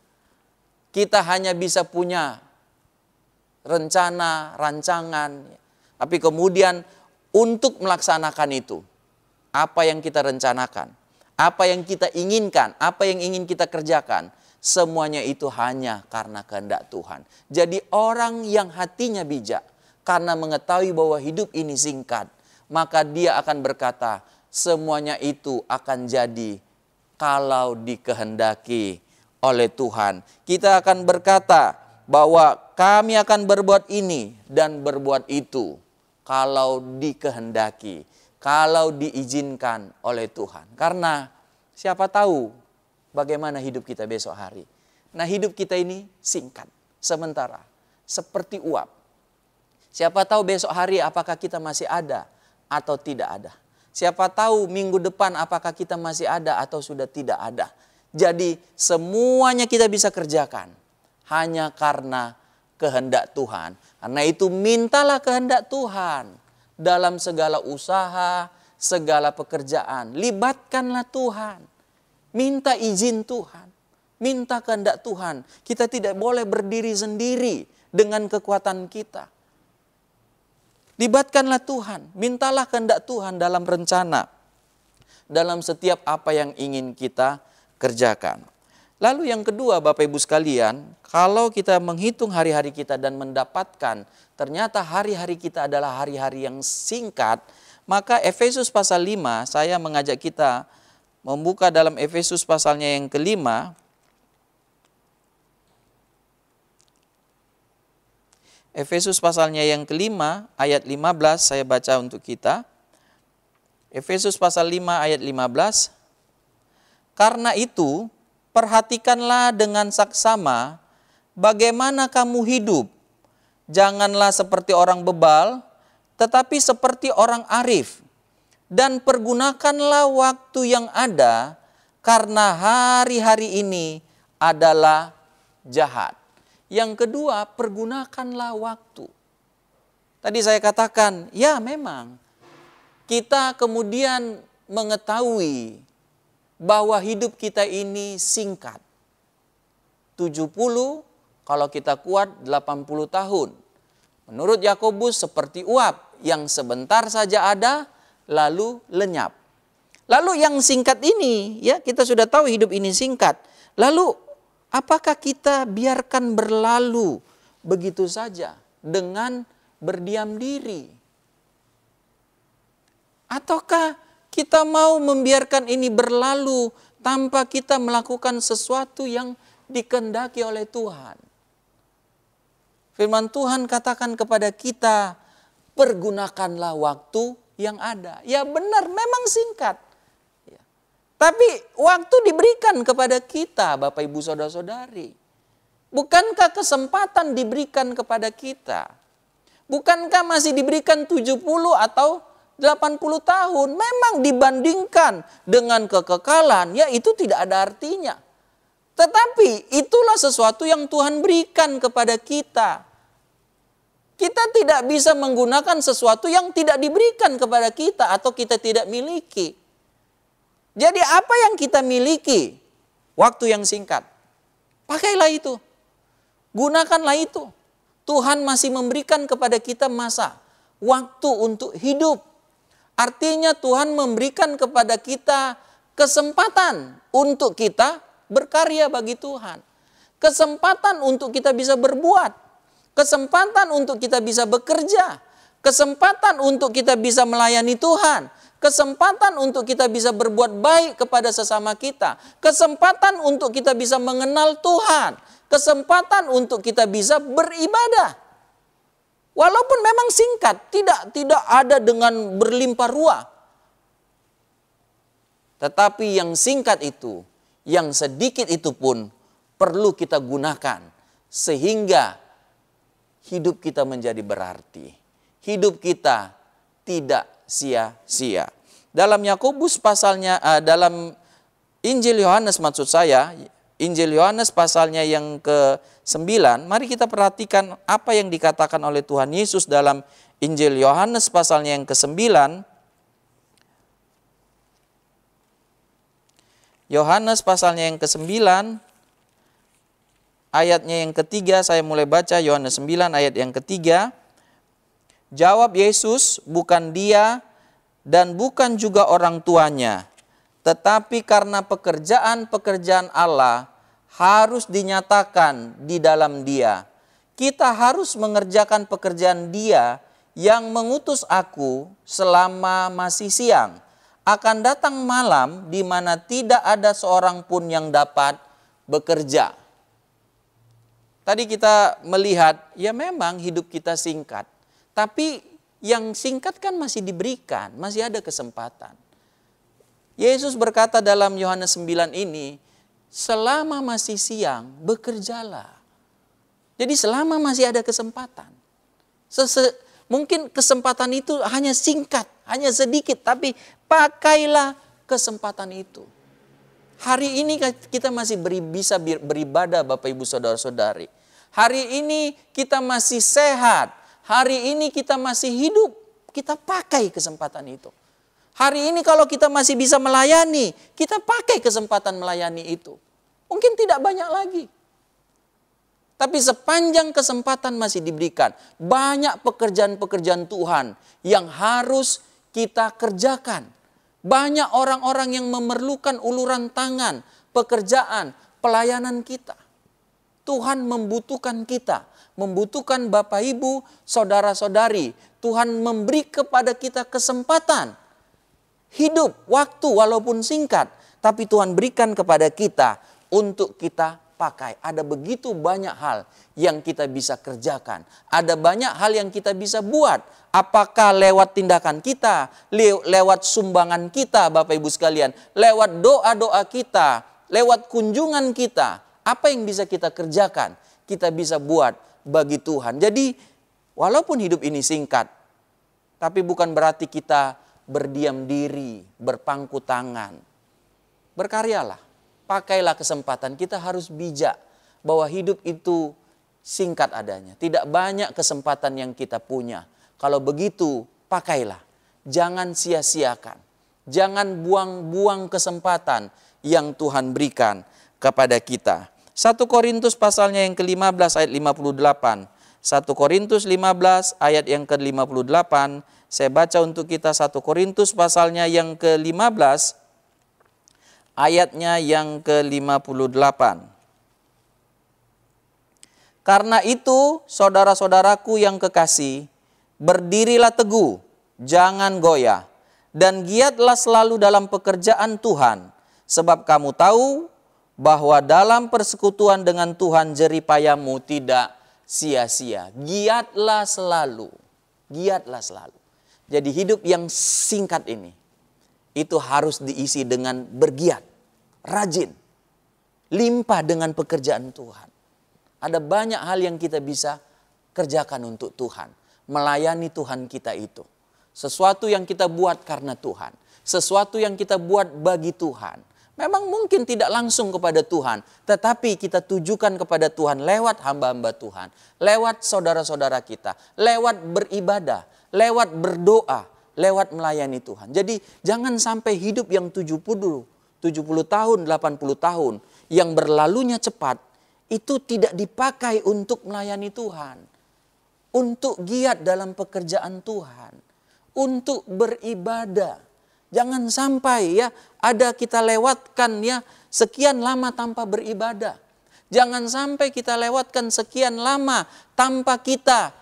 Kita hanya bisa punya rencana, rancangan. Tapi kemudian untuk melaksanakan itu, apa yang kita rencanakan, apa yang kita inginkan, apa yang ingin kita kerjakan, semuanya itu hanya karena kehendak Tuhan. Jadi orang yang hatinya bijak, karena mengetahui bahwa hidup ini singkat, maka dia akan berkata, semuanya itu akan jadi kalau dikehendaki oleh Tuhan. Kita akan berkata bahwa kami akan berbuat ini dan berbuat itu kalau dikehendaki, kalau diizinkan oleh Tuhan. Karena siapa tahu bagaimana hidup kita besok hari. Nah, hidup kita ini singkat, sementara, seperti uap. Siapa tahu besok hari apakah kita masih ada atau tidak ada. Siapa tahu minggu depan apakah kita masih ada atau sudah tidak ada. Jadi semuanya kita bisa kerjakan hanya karena kehendak Tuhan. Karena itu mintalah kehendak Tuhan dalam segala usaha, segala pekerjaan. Libatkanlah Tuhan. Minta izin Tuhan. Minta kehendak Tuhan. Kita tidak boleh berdiri sendiri dengan kekuatan kita. Libatkanlah Tuhan. Mintalah kehendak Tuhan dalam rencana. Dalam setiap apa yang ingin kita kerjakan. Lalu yang kedua Bapak Ibu sekalian, kalau kita menghitung hari-hari kita dan mendapatkan ternyata hari-hari kita adalah hari-hari yang singkat, maka Efesus pasal 5, saya mengajak kita membuka dalam Efesus pasalnya yang kelima. Efesus pasalnya yang kelima, ayat 15, saya baca untuk kita. Efesus pasal 5 ayat 15. Karena itu, perhatikanlah dengan saksama bagaimana kamu hidup. Janganlah seperti orang bebal, tetapi seperti orang arif. Dan pergunakanlah waktu yang ada, karena hari-hari ini adalah jahat. Yang kedua, pergunakanlah waktu. Tadi saya katakan, ya memang kita kemudian mengetahui bahwa hidup kita ini singkat. 70 Kalau kita kuat 80 tahun. Menurut Yakobus seperti uap yang sebentar saja ada lalu lenyap. Lalu yang singkat ini, ya kita sudah tahu hidup ini singkat. Lalu apakah kita biarkan berlalu begitu saja dengan berdiam diri? Ataukah kita mau membiarkan ini berlalu tanpa kita melakukan sesuatu yang dikehendaki oleh Tuhan? Firman Tuhan katakan kepada kita, pergunakanlah waktu yang ada. Ya benar, memang singkat. Ya. Tapi waktu diberikan kepada kita, Bapak Ibu Saudara-saudari. Bukankah kesempatan diberikan kepada kita? Bukankah masih diberikan 70 atau 80 tahun? Memang dibandingkan dengan kekekalan, ya itu tidak ada artinya. Tetapi itulah sesuatu yang Tuhan berikan kepada kita. Kita tidak bisa menggunakan sesuatu yang tidak diberikan kepada kita atau kita tidak miliki. Jadi apa yang kita miliki? Waktu yang singkat. Pakailah itu. Gunakanlah itu. Tuhan masih memberikan kepada kita masa, waktu untuk hidup. Artinya Tuhan memberikan kepada kita kesempatan untuk kita berkarya bagi Tuhan. Kesempatan untuk kita bisa berbuat. Kesempatan untuk kita bisa bekerja. Kesempatan untuk kita bisa melayani Tuhan. Kesempatan untuk kita bisa berbuat baik kepada sesama kita. Kesempatan untuk kita bisa mengenal Tuhan. Kesempatan untuk kita bisa beribadah. Walaupun memang singkat, tidak ada dengan berlimpah ruah. Tetapi yang singkat itu, yang sedikit itu pun perlu kita gunakan. Sehingga hidup kita menjadi berarti. Hidup kita tidak sia-sia. Dalam Yakobus pasalnya, dalam Injil Yohanes maksud saya, Injil Yohanes pasalnya yang ke-9, mari kita perhatikan apa yang dikatakan oleh Tuhan Yesus dalam Injil Yohanes pasalnya yang ke-9. Yohanes pasalnya yang ke-9, ayatnya yang ketiga, saya mulai baca Yohanes 9 ayat yang ketiga. Jawab Yesus, bukan dia dan bukan juga orang tuanya, tetapi karena pekerjaan-pekerjaan Allah harus dinyatakan di dalam dia. Kita harus mengerjakan pekerjaan dia yang mengutus aku selama masih siang. Akan datang malam di mana tidak ada seorang pun yang dapat bekerja. Tadi kita melihat, ya memang hidup kita singkat. Tapi yang singkat kan masih diberikan, masih ada kesempatan. Yesus berkata dalam Yohanes 9 ini, selama masih siang, bekerjalah. Jadi selama masih ada kesempatan. Mungkin kesempatan itu hanya singkat, hanya sedikit, tapi pakailah kesempatan itu. Hari ini kita masih bisa beribadah Bapak Ibu Saudara-saudari. Hari ini kita masih sehat. Hari ini kita masih hidup. Kita pakai kesempatan itu. Hari ini kalau kita masih bisa melayani, kita pakai kesempatan melayani itu. Mungkin tidak banyak lagi. Tapi sepanjang kesempatan masih diberikan, banyak pekerjaan-pekerjaan Tuhan yang harus kita kerjakan. Banyak orang-orang yang memerlukan uluran tangan, pekerjaan, pelayanan kita. Tuhan membutuhkan kita, membutuhkan Bapak Ibu, saudara-saudari. Tuhan memberi kepada kita kesempatan. Hidup, waktu walaupun singkat, tapi Tuhan berikan kepada kita untuk kita pakai. Ada begitu banyak hal yang kita bisa kerjakan. Ada banyak hal yang kita bisa buat. Apakah lewat tindakan kita, lewat sumbangan kita Bapak Ibu sekalian, lewat doa-doa kita, lewat kunjungan kita. Apa yang bisa kita kerjakan, kita bisa buat bagi Tuhan. Jadi walaupun hidup ini singkat, tapi bukan berarti kita berdiam diri, berpangku tangan. Berkaryalah, pakailah kesempatan. Kita harus bijak bahwa hidup itu singkat adanya. Tidak banyak kesempatan yang kita punya. Kalau begitu, pakailah. Jangan sia-siakan. Jangan buang-buang kesempatan yang Tuhan berikan kepada kita. 1 Korintus pasalnya yang ke-15 ayat 58. 1 Korintus 15 ayat yang ke-58. Saya baca untuk kita 1 Korintus pasalnya yang ke-15 ayatnya yang ke-58. Karena itu, saudara-saudaraku yang kekasih, berdirilah teguh, jangan goyah, dan giatlah selalu dalam pekerjaan Tuhan, sebab kamu tahu bahwa dalam persekutuan dengan Tuhan jeripayamu tidak sia-sia. Giatlah selalu, giatlah selalu. Jadi hidup yang singkat ini, itu harus diisi dengan bergiat, rajin, limpah dengan pekerjaan Tuhan. Ada banyak hal yang kita bisa kerjakan untuk Tuhan. Melayani Tuhan kita itu. Sesuatu yang kita buat karena Tuhan. Sesuatu yang kita buat bagi Tuhan. Memang mungkin tidak langsung kepada Tuhan. Tetapi kita tujukan kepada Tuhan lewat hamba-hamba Tuhan. Lewat saudara-saudara kita. Lewat beribadah. Lewat berdoa. Lewat melayani Tuhan. Jadi jangan sampai hidup yang 70 tahun, 80 tahun. Yang berlalunya cepat. Itu tidak dipakai untuk melayani Tuhan. Untuk giat dalam pekerjaan Tuhan. Untuk beribadah. Jangan sampai ya ada kita lewatkan ya sekian lama tanpa beribadah. Jangan sampai kita lewatkan sekian lama tanpa kita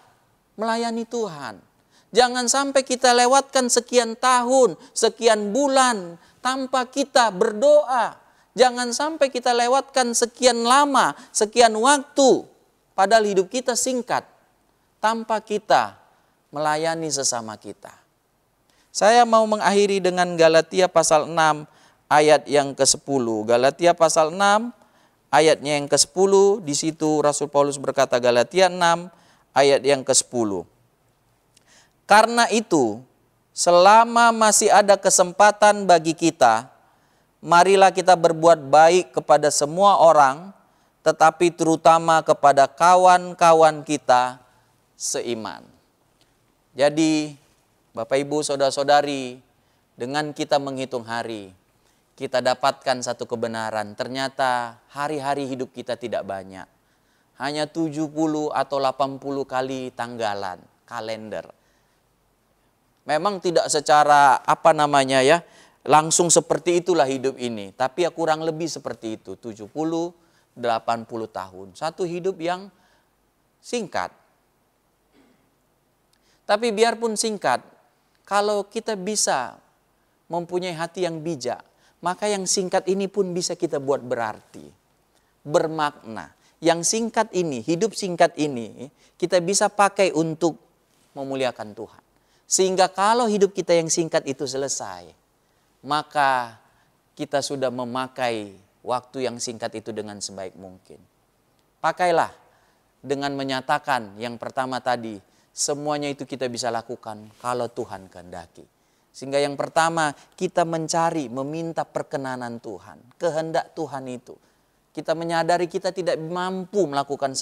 melayani Tuhan. Jangan sampai kita lewatkan sekian tahun, sekian bulan tanpa kita berdoa. Jangan sampai kita lewatkan sekian lama, sekian waktu, padahal hidup kita singkat, tanpa kita melayani sesama kita. Saya mau mengakhiri dengan Galatia pasal 6 ayat yang ke-10. Galatia pasal 6 ayatnya yang ke-10, di situ Rasul Paulus berkata, Galatia 6 ayat yang ke-10. Karena itu, selama masih ada kesempatan bagi kita, marilah kita berbuat baik kepada semua orang, tetapi terutama kepada kawan-kawan kita seiman. Jadi, Bapak Ibu, Saudara-saudari, dengan kita menghitung hari, kita dapatkan satu kebenaran. Ternyata hari-hari hidup kita tidak banyak. Hanya 70 atau 80 kali tanggalan, kalender. Memang tidak secara langsung seperti itulah hidup ini. Tapi ya kurang lebih seperti itu. 70, 80 tahun. Satu hidup yang singkat. Tapi biarpun singkat, kalau kita bisa mempunyai hati yang bijak, maka yang singkat ini pun bisa kita buat berarti. Bermakna. Yang singkat ini, hidup singkat ini, kita bisa pakai untuk memuliakan Tuhan. Sehingga kalau hidup kita yang singkat itu selesai, maka kita sudah memakai waktu yang singkat itu dengan sebaik mungkin. Pakailah dengan menyatakan yang pertama tadi, semuanya itu kita bisa lakukan kalau Tuhan kehendaki. Sehingga yang pertama kita mencari, meminta perkenanan Tuhan, kehendak Tuhan itu. Kita menyadari kita tidak mampu melakukan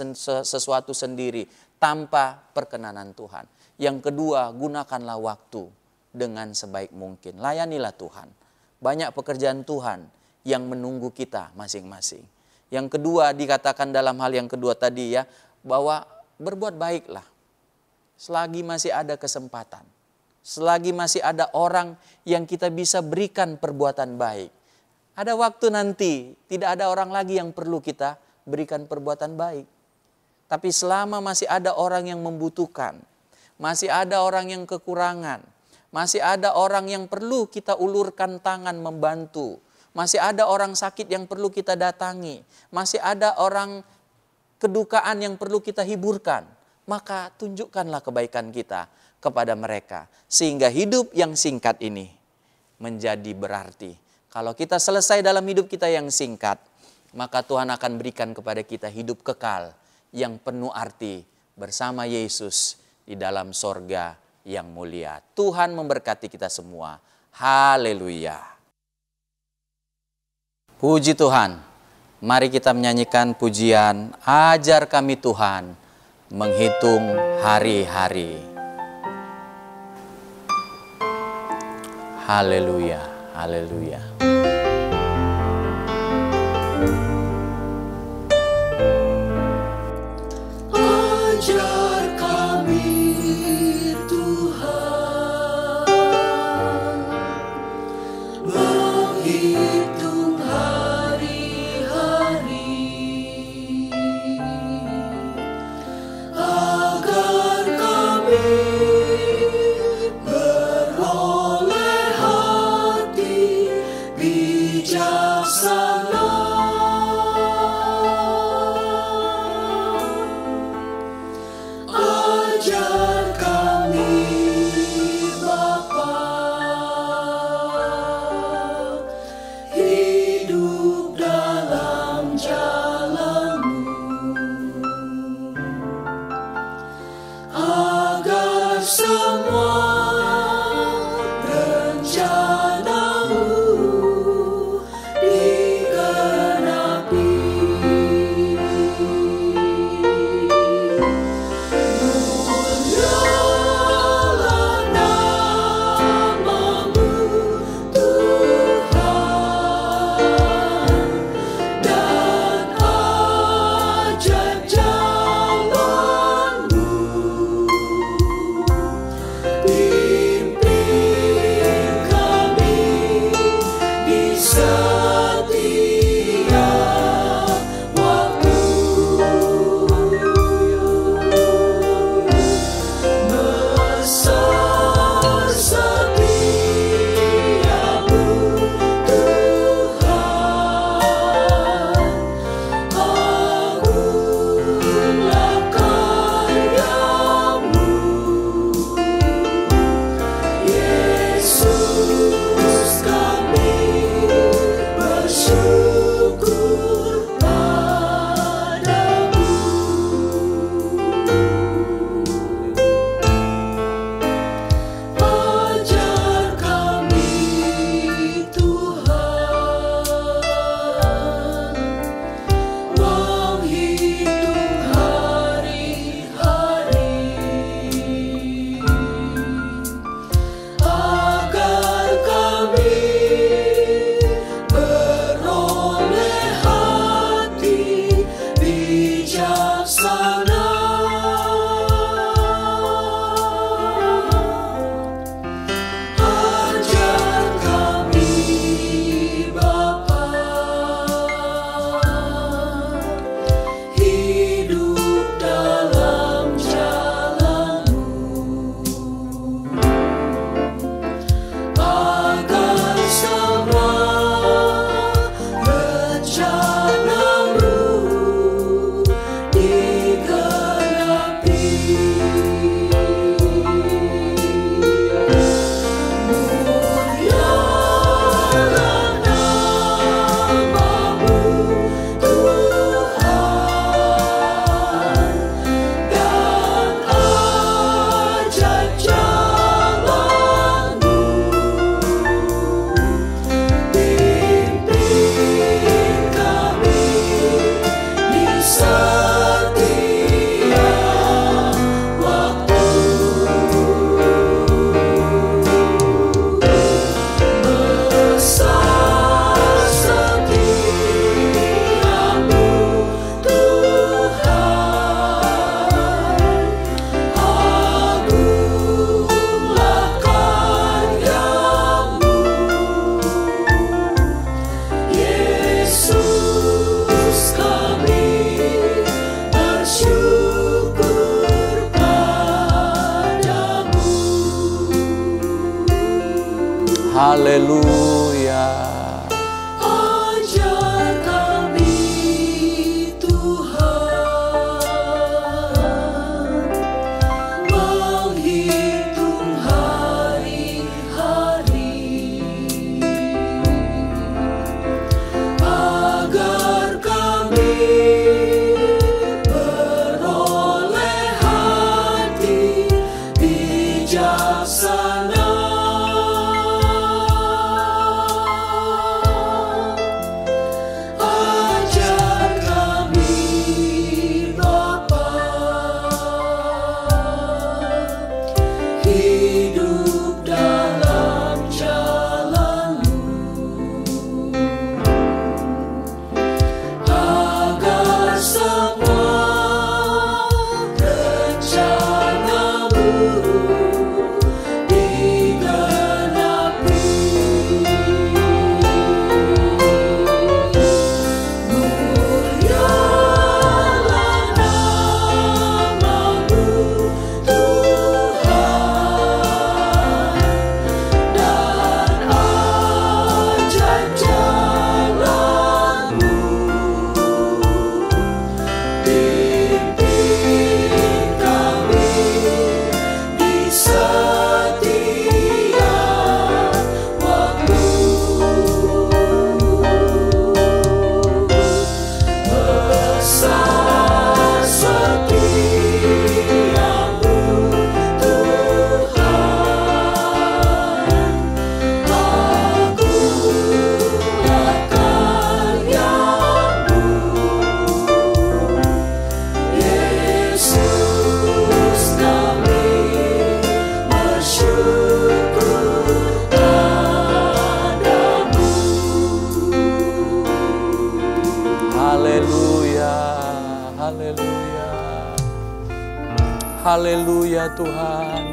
sesuatu sendiri tanpa perkenanan Tuhan. Yang kedua, gunakanlah waktu dengan sebaik mungkin. Layanilah Tuhan. Banyak pekerjaan Tuhan yang menunggu kita masing-masing. Yang kedua, dikatakan dalam hal yang kedua tadi ya, bahwa berbuat baiklah. Selagi masih ada kesempatan. Selagi masih ada orang yang kita bisa berikan perbuatan baik. Ada waktu nanti, tidak ada orang lagi yang perlu kita berikan perbuatan baik. Tapi selama masih ada orang yang membutuhkan, masih ada orang yang kekurangan, masih ada orang yang perlu kita ulurkan tangan membantu, masih ada orang sakit yang perlu kita datangi, masih ada orang kedukaan yang perlu kita hiburkan, maka tunjukkanlah kebaikan kita kepada mereka. Sehingga hidup yang singkat ini menjadi berarti. Kalau kita selesai dalam hidup kita yang singkat, maka Tuhan akan berikan kepada kita hidup kekal yang penuh arti bersama Yesus di dalam sorga yang mulia. Tuhan memberkati kita semua. Haleluya. Puji Tuhan. Mari kita menyanyikan pujian, ajar kami Tuhan menghitung hari-hari. Haleluya, haleluya. agar semua rencana-Mu digenapi. Mulialah nama-Mu Tuhan, dan ajaib jalan-Mu. Pimpin kami di setiap waktu. Besar setiamu Tuhan, agunglah karya-Mu. Yesus, kami bersyukur padamu. Ajar kami Tuhan menghitung hari-hari, agar kami beroleh hati bijaksana. Ajar kami Bapa, hidup dalam jalan-Mu, agar semua rencana-Mu digenapi. Mulialah nama-Mu Tuhan, dan ajaib jalan-Mu. Pimpin kami di setiap waktu. Besar setiamu Tuhan, agunglah karya-Mu. Yesus, kami bersyukur padamu. Haleluya. Ajar kami Tuhan menghitung hari-hari, agar kami beroleh hati bijaksana. Ajar kami Bapa, hidup dalam jalan-Mu, agar semua rencana-Mu digenapi. Haleluya Tuhan.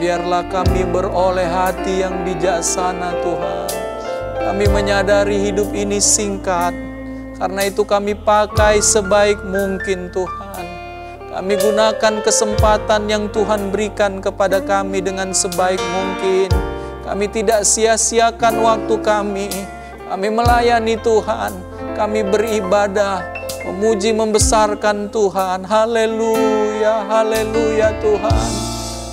Biarlah kami beroleh hati yang bijaksana Tuhan. Kami menyadari hidup ini singkat, karena itu kami pakai sebaik mungkin Tuhan. Kami gunakan kesempatan yang Tuhan berikan kepada kami dengan sebaik mungkin. Kami tidak sia-siakan waktu kami. Kami melayani Tuhan. Kami beribadah, memuji, membesarkan Tuhan. Haleluya, haleluya Tuhan.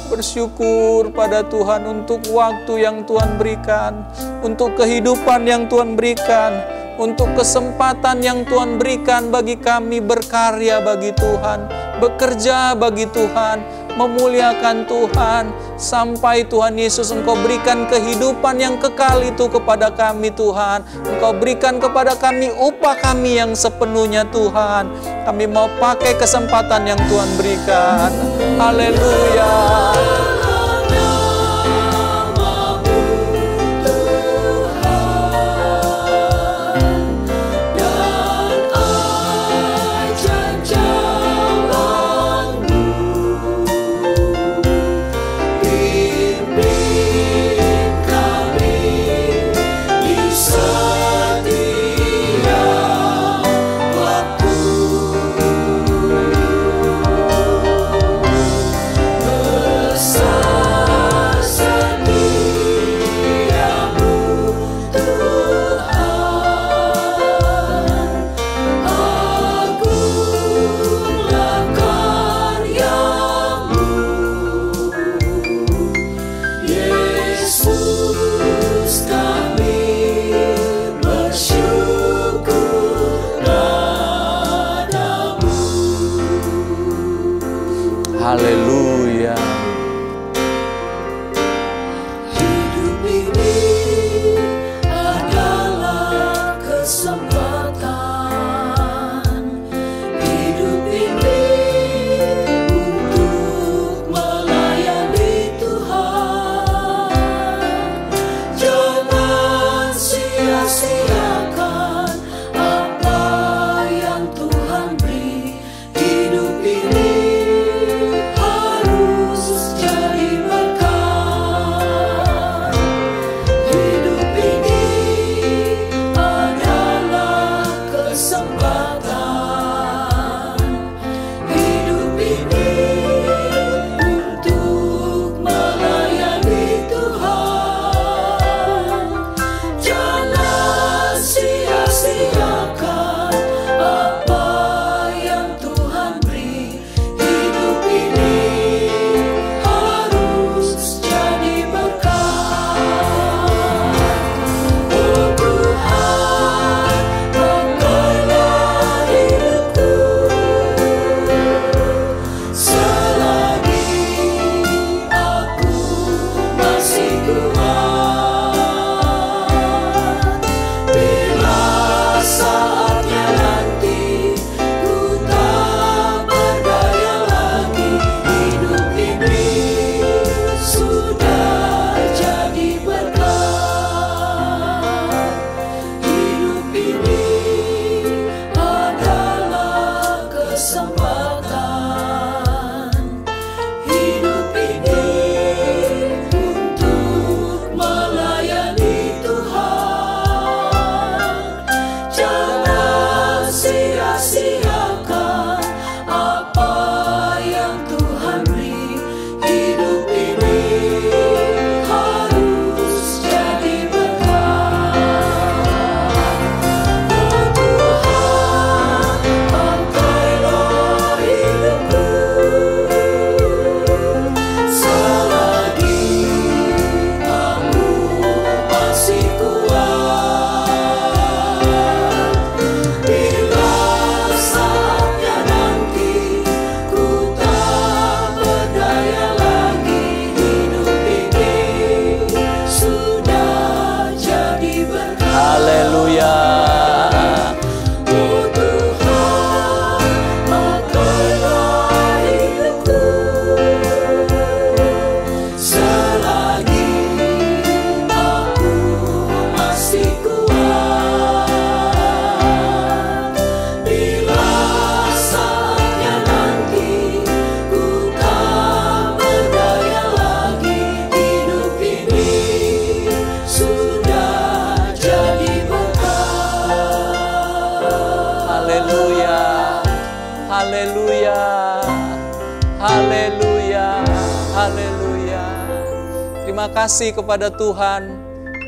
Bersyukur pada Tuhan untuk waktu yang Tuhan berikan, untuk kehidupan yang Tuhan berikan, untuk kesempatan yang Tuhan berikan bagi kami berkarya bagi Tuhan, bekerja bagi Tuhan, memuliakan Tuhan, sampai Tuhan Yesus Engkau berikan kehidupan yang kekal itu kepada kami Tuhan. Engkau berikan kepada kami upah kami yang sepenuhnya Tuhan. Kami mau pakai kesempatan yang Tuhan berikan. Haleluya. Haleluya. Hidup ini adalah kesempatan. Hidup ini untuk melayani Tuhan. Jangan sia-siakan apa yang Tuhan beri. Hidup ini harus Haleluya. Terima kasih kepada Tuhan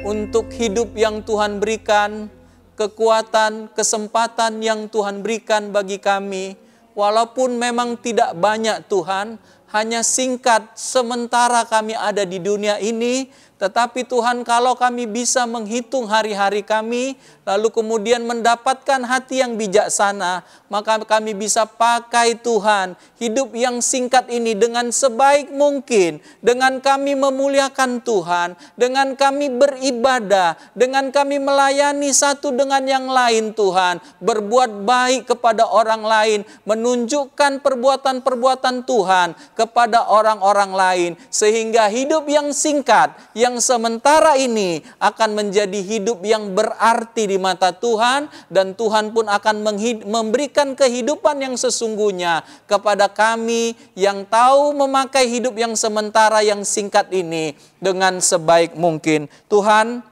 untuk hidup yang Tuhan berikan, kekuatan, kesempatan yang Tuhan berikan bagi kami. Walaupun memang tidak banyak Tuhan, hanya singkat sementara kami ada di dunia ini, tetapi Tuhan, kalau kami bisa menghitung hari-hari kami, lalu kemudian mendapatkan hati yang bijaksana, maka kami bisa pakai Tuhan hidup yang singkat ini dengan sebaik mungkin, dengan kami memuliakan Tuhan, dengan kami beribadah, dengan kami melayani satu dengan yang lain Tuhan, berbuat baik kepada orang lain, menunjukkan perbuatan-perbuatan Tuhan kepada orang-orang lain, sehingga hidup yang singkat, yang sementara ini akan menjadi hidup yang berarti di mata Tuhan, dan Tuhan pun akan memberikan kehidupan yang sesungguhnya kepada kami yang tahu memakai hidup yang sementara yang singkat ini dengan sebaik mungkin. Tuhan,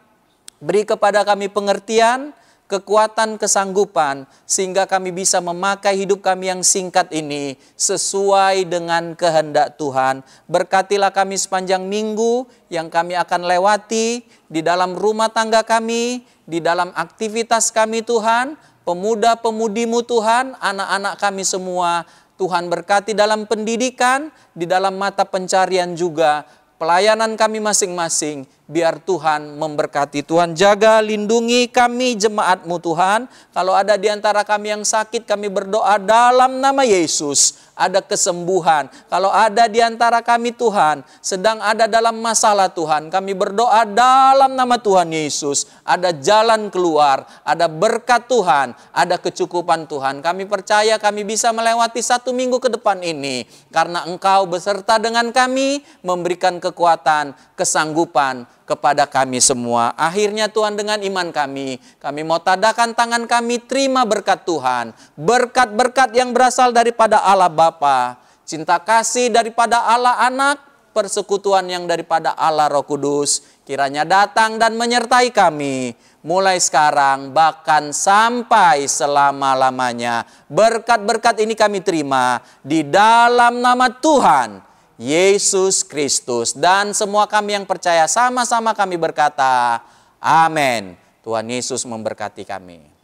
beri kepada kami pengertian, kekuatan, kesanggupan, sehingga kami bisa memakai hidup kami yang singkat ini sesuai dengan kehendak Tuhan. Berkatilah kami sepanjang minggu yang kami akan lewati di dalam rumah tangga kami, di dalam aktivitas kami Tuhan, pemuda-pemudimu Tuhan, anak-anak kami semua. Tuhan berkati dalam pendidikan, di dalam mata pencarian juga, pelayanan kami masing-masing. Biar Tuhan memberkati. Tuhan jaga, lindungi kami jemaat-Mu Tuhan. Kalau ada di antara kami yang sakit, kami berdoa dalam nama Yesus. Ada kesembuhan. Kalau ada di antara kami Tuhan, sedang ada dalam masalah Tuhan, kami berdoa dalam nama Tuhan Yesus. Ada jalan keluar, ada berkat Tuhan, ada kecukupan Tuhan. Kami percaya kami bisa melewati 1 minggu ke depan ini. Karena Engkau beserta dengan kami, memberikan kekuatan, kesanggupan kepada kami semua. Akhirnya Tuhan, dengan iman kami mau tadakan tangan kami, terima berkat Tuhan. Berkat-berkat yang berasal daripada Allah Bapa, cinta kasih daripada Allah Anak, persekutuan yang daripada Allah Roh Kudus, kiranya datang dan menyertai kami mulai sekarang bahkan sampai selama-lamanya. Berkat-berkat ini kami terima di dalam nama Tuhan Yesus Kristus. Dan semua kami yang percaya sama-sama kami berkata, amin. Tuhan Yesus memberkati kami.